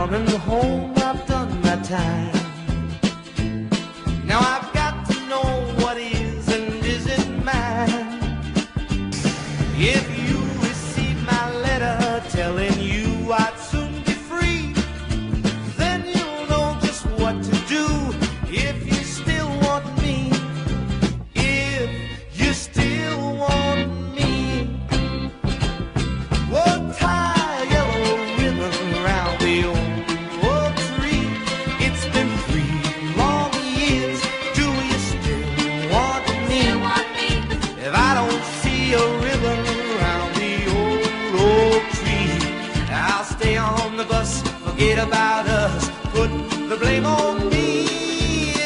coming home, I've done my time. Now I've got to know what is and isn't mine. If you receive my letter telling you I'd soon be free, then you'll know just what to do if you still want me. If you still want me, oh, tie a yellow ribbon around the old tree. It's been 3 long years. Do you still want me? If I don't see a ribbon around the old tree, I'll stay on the bus, forget about us, put the blame on me.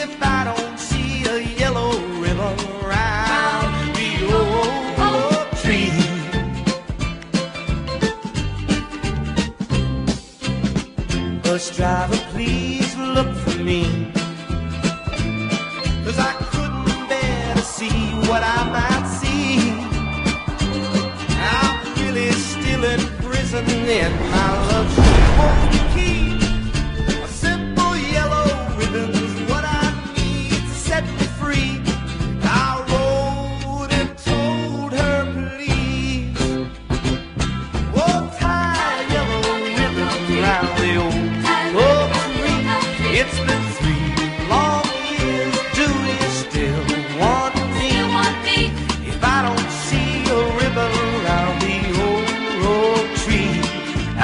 If I don't see a yellow ribbon around the old tree. Bus driver, please look for me, 'cause I couldn't bear to see what I might see. I'm really still in prison in my love's home key. A simple yellow ribbon's what I need to set me free. I wrote and told her, please, oh, tie a yellow ribbon around the old tree. It's been 3 long years. Do you still want me? If I don't see a ribbon around the old tree,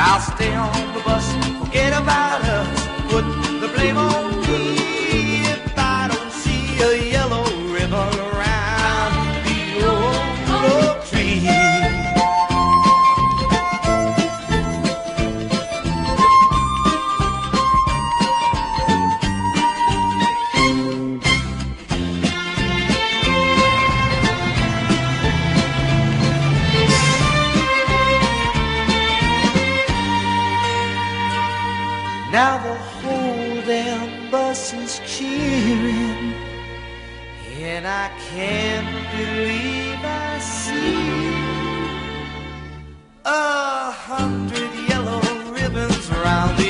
I'll stay on the bus, forget about us, put the blame on me. If I don't see a yellow ribbon around the old tree. Now the whole damn bus is cheering, and I can't believe I see 100 yellow ribbons around the